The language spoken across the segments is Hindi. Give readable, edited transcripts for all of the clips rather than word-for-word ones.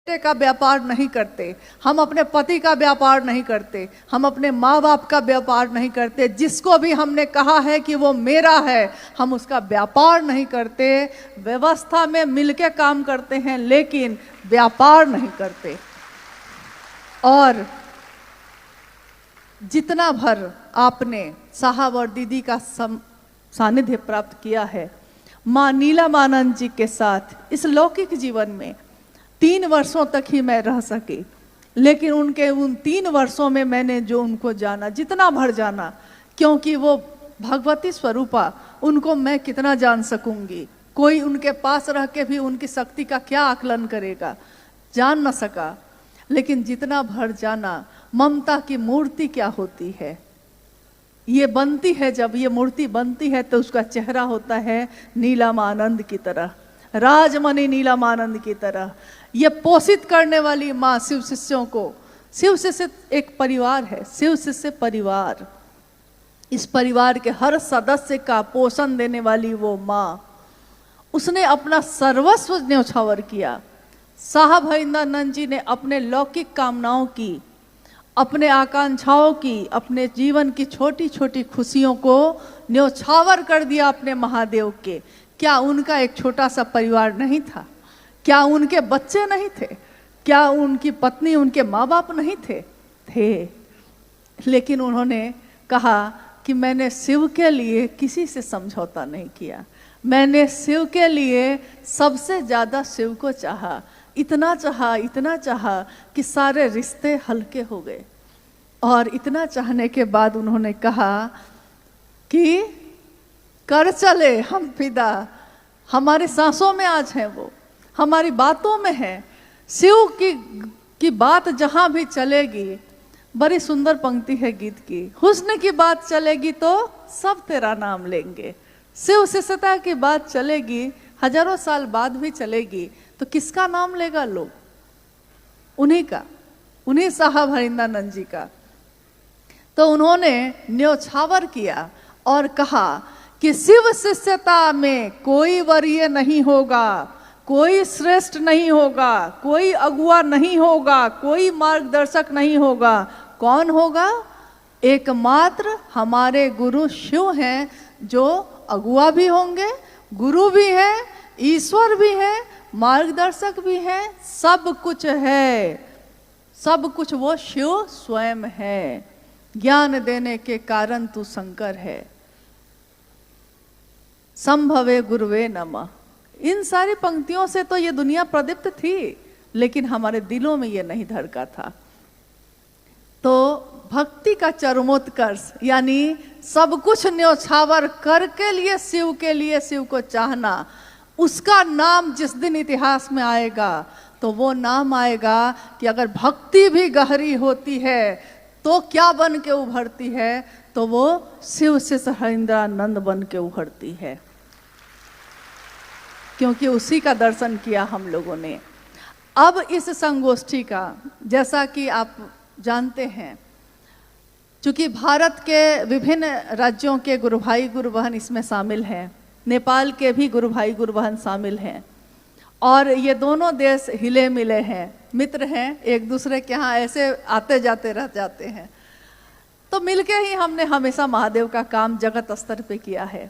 बेटे का व्यापार नहीं करते, हम अपने पति का व्यापार नहीं करते, हम अपने माँ बाप का व्यापार नहीं करते। जिसको भी हमने कहा है कि वो मेरा है, हम उसका व्यापार नहीं करते। व्यवस्था में मिलके काम करते हैं लेकिन व्यापार नहीं करते। और जितना भर आपने साहब और दीदी का सानिध्य प्राप्त किया है माँ नीलमानंद जी के साथ इस लौकिक जीवन में, 3 वर्षों तक ही मैं रह सकी, लेकिन उनके उन 3 वर्षों में मैंने जो उनको जाना, जितना भर जाना, क्योंकि वो भगवती स्वरूपा, उनको मैं कितना जान सकूंगी। कोई उनके पास रह के भी उनकी शक्ति का क्या आकलन करेगा, जान न सका। लेकिन जितना भर जाना, ममता की मूर्ति क्या होती है, ये बनती है, जब ये मूर्ति बनती है तो उसका चेहरा होता है नीलमानंद की तरह, राजमणि नीलमानंद की तरह। ये पोषित करने वाली माँ शिव शिष्यों को, शिव शिष्य एक परिवार है, शिव शिष्य परिवार, इस परिवार के हर सदस्य का पोषण देने वाली वो माँ, उसने अपना सर्वस्व न्यौछावर किया। साहब हरिंद्रानंद जी ने अपने लौकिक कामनाओं की, अपने आकांक्षाओं की, अपने जीवन की छोटी छोटी खुशियों को न्यौछावर कर दिया अपने महादेव के। क्या उनका एक छोटा सा परिवार नहीं था? क्या उनके बच्चे नहीं थे? क्या उनकी पत्नी, उनके माँ बाप नहीं थे? थे। लेकिन उन्होंने कहा कि मैंने शिव के लिए किसी से समझौता नहीं किया, मैंने शिव के लिए सबसे ज़्यादा शिव को चाहा, इतना चाहा कि सारे रिश्ते हल्के हो गए। और इतना चाहने के बाद उन्होंने कहा कि कर चले हम फिदा, हमारी सांसों में आज है वो, हमारी बातों में है। शिव की बात जहां भी चलेगी, बड़ी सुंदर पंक्ति है गीत की, हुस्न की बात चलेगी तो सब तेरा नाम लेंगे। शिव शिष्यता की बात चलेगी, हजारों साल बाद भी चलेगी, तो किसका नाम लेगा लोग? उन्हीं का, उन्हीं साहब हरिंद्रानंद जी का। तो उन्होंने न्यौछावर किया और कहा कि शिव शिष्यता में कोई वरीय नहीं होगा, कोई श्रेष्ठ नहीं होगा, कोई अगुआ नहीं होगा, कोई मार्गदर्शक नहीं होगा। कौन होगा? एकमात्र हमारे गुरु शिव हैं, जो अगुआ भी होंगे, गुरु भी है, ईश्वर भी है, मार्गदर्शक भी है, सब कुछ है, सब कुछ वो शिव स्वयं है। ज्ञान देने के कारण तू शंकर है, संभवे गुरुवे नमः। इन सारी पंक्तियों से तो ये दुनिया प्रदीप्त थी, लेकिन हमारे दिलों में ये नहीं धड़का था। तो भक्ति का चरमोत्कर्ष, यानी सब कुछ न्यौछावर करके लिए शिव को चाहना, उसका नाम जिस दिन इतिहास में आएगा तो वो नाम आएगा कि अगर भक्ति भी गहरी होती है तो क्या बन के उभरती है, तो वो शिव शिष्य हरिंद्रानंद बन के उभरती है, क्योंकि उसी का दर्शन किया हम लोगों ने। अब इस संगोष्ठी का, जैसा कि आप जानते हैं, चूंकि भारत के विभिन्न राज्यों के गुरु भाई गुरु बहन इसमें शामिल हैं, नेपाल के भी गुरु भाई गुरु बहन शामिल हैं, और ये दोनों देश हिले मिले हैं, मित्र हैं, एक दूसरे के यहाँ ऐसे आते जाते रह जाते हैं। तो मिलके ही हमने हमेशा महादेव का काम जगत स्तर पे किया है।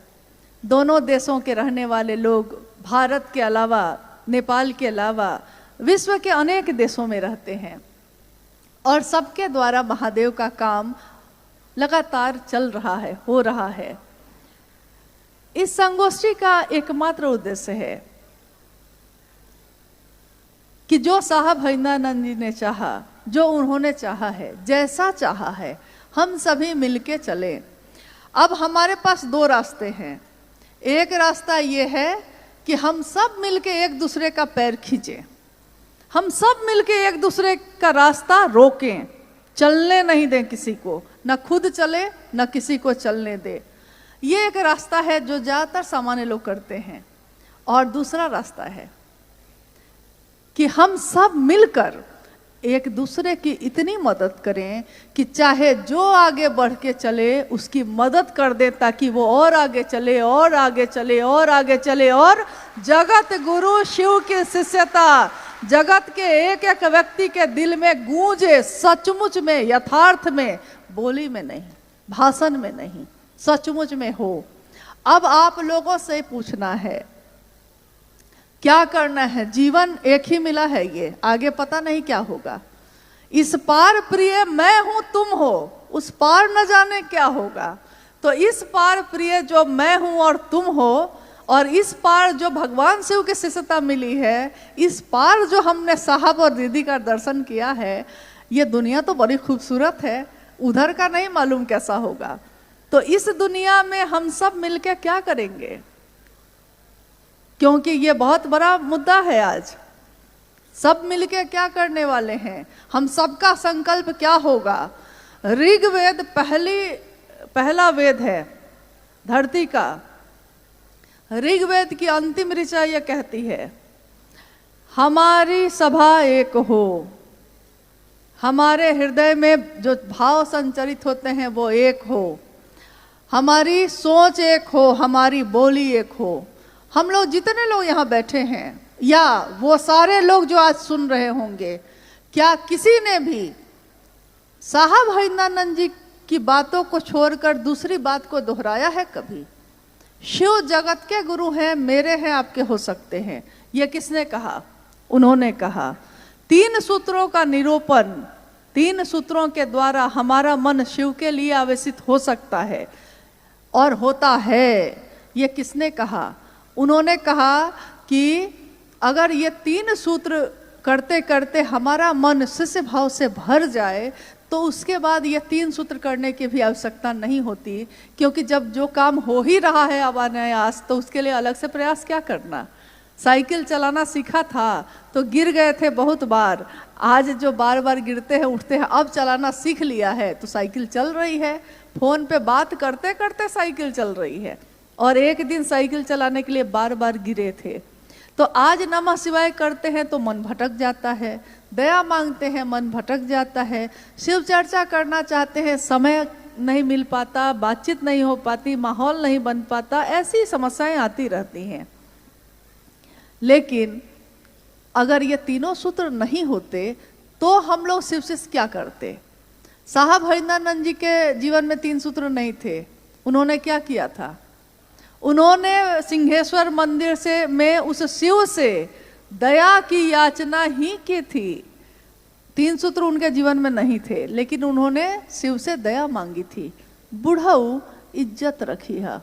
दोनों देशों के रहने वाले लोग भारत के अलावा, नेपाल के अलावा विश्व के अनेक देशों में रहते हैं, और सबके द्वारा महादेव का काम लगातार चल रहा है, हो रहा है। इस संगोष्ठी का एकमात्र उद्देश्य है कि जो साहब हरिंद्रानंद जी ने चाहा, जो उन्होंने चाहा है, जैसा चाहा है, हम सभी मिलके चले। अब हमारे पास 2 रास्ते हैं। एक रास्ता ये है कि हम सब मिलके एक दूसरे का पैर खींचें, हम सब मिलके एक दूसरे का रास्ता रोकें, चलने नहीं दें किसी को, न खुद चले न किसी को चलने दे। ये एक रास्ता है जो ज़्यादातर सामान्य लोग करते हैं। और दूसरा रास्ता है कि हम सब मिलकर एक दूसरे की इतनी मदद करें कि चाहे जो आगे बढ़ के चले उसकी मदद कर दे, ताकि वो और आगे चले और आगे चले और आगे चले, और जगत गुरु शिव की शिष्यता जगत के एक एक व्यक्ति के दिल में गूंजे, सचमुच में, यथार्थ में, बोली में नहीं, भाषण में नहीं, सचमुच में हो। अब आप लोगों से पूछना है क्या करना है। जीवन एक ही मिला है, ये आगे पता नहीं क्या होगा। इस पार प्रिय मैं हूं तुम हो, उस पार न जाने क्या होगा। तो इस पार प्रिय जो मैं हूं और तुम हो, और इस पार जो भगवान शिव की शिष्यता मिली है, इस पार जो हमने साहब और दीदी का दर्शन किया है, ये दुनिया तो बड़ी खूबसूरत है, उधर का नहीं मालूम कैसा होगा। तो इस दुनिया में हम सब मिलकर क्या करेंगे, क्योंकि ये बहुत बड़ा मुद्दा है आज। सब मिलके क्या करने वाले हैं, हम सबका संकल्प क्या होगा। ऋग्वेद पहला वेद है धरती का। ऋग्वेद की अंतिम ऋचा यह कहती है, हमारी सभा एक हो, हमारे हृदय में जो भाव संचरित होते हैं वो एक हो, हमारी सोच एक हो, हमारी बोली एक हो। हम लोग जितने लोग यहाँ बैठे हैं, या वो सारे लोग जो आज सुन रहे होंगे, क्या किसी ने भी साहब हरिनानंद जी की बातों को छोड़कर दूसरी बात को दोहराया है कभी? शिव जगत के गुरु हैं, मेरे हैं, आपके हो सकते हैं, ये किसने कहा? उन्होंने कहा। 3 सूत्रों का निरूपण, 3 सूत्रों के द्वारा हमारा मन शिव के लिए आवेशित हो सकता है और होता है। ये किसने कहा? उन्होंने कहा कि अगर ये 3 सूत्र करते करते हमारा मन शिष्य भाव से भर जाए तो उसके बाद ये 3 सूत्र करने की भी आवश्यकता नहीं होती, क्योंकि जब जो काम हो ही रहा है अब अनायास, तो उसके लिए अलग से प्रयास क्या करना। साइकिल चलाना सीखा था तो गिर गए थे बहुत बार, आज जो बार बार गिरते हैं उठते हैं, अब चलाना सीख लिया है तो साइकिल चल रही है। फोन पे बात करते करते साइकिल चल रही है, और एक दिन साइकिल चलाने के लिए बार बार गिरे थे। तो आज नमः शिवाय करते हैं तो मन भटक जाता है, दया मांगते हैं मन भटक जाता है, शिव चर्चा करना चाहते हैं समय नहीं मिल पाता, बातचीत नहीं हो पाती, माहौल नहीं बन पाता, ऐसी समस्याएं आती रहती हैं। लेकिन अगर ये तीनों सूत्र नहीं होते तो हम लोग शिव से क्या करते? साहब हरिनानंद जी के जीवन में 3 सूत्र नहीं थे। उन्होंने क्या किया था? उन्होंने सिंहेश्वर मंदिर से में उस शिव से दया की याचना ही की थी। 3 सूत्र उनके जीवन में नहीं थे, लेकिन उन्होंने शिव से दया मांगी थी। बुढ़ऊ इज्जत रखी है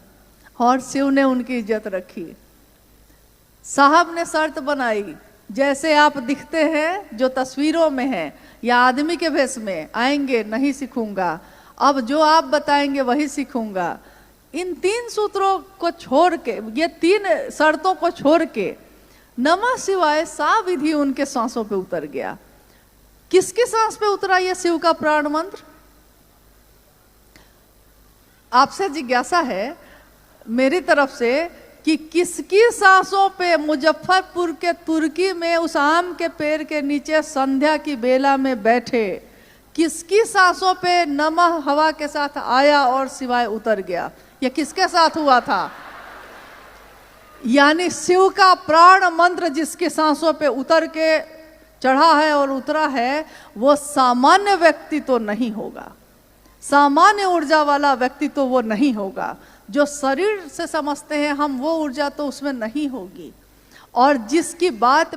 और शिव ने उनकी इज्जत रखी। साहब ने शर्त बनाई, जैसे आप दिखते हैं जो तस्वीरों में हैं या आदमी के भेष में, आएंगे नहीं सीखूंगा, अब जो आप बताएंगे वही सीखूंगा। इन 3 सूत्रों को छोड़ के, ये 3 शर्तों को छोड़ के नमः शिवाय सा विधि उनके सांसों पे उतर गया। किसकी सांस पे उतरा ये शिव का प्राण मंत्र? आपसे जिज्ञासा है मेरी तरफ से कि किसकी सांसों पे मुजफ्फरपुर के तुर्की में उस आम के पेड़ के नीचे संध्या की बेला में बैठे, किसकी सांसों पे नमः हवा के साथ आया और शिवाय उतर गया? ये किसके साथ हुआ था? यानी शिव का प्राण मंत्र जिसके सांसों पे उतर के चढ़ा है और उतरा है, वो सामान्य व्यक्ति तो नहीं होगा, सामान्य ऊर्जा वाला व्यक्ति तो वो नहीं होगा। जो शरीर से समझते हैं हम, वो ऊर्जा तो उसमें नहीं होगी। और जिसकी बात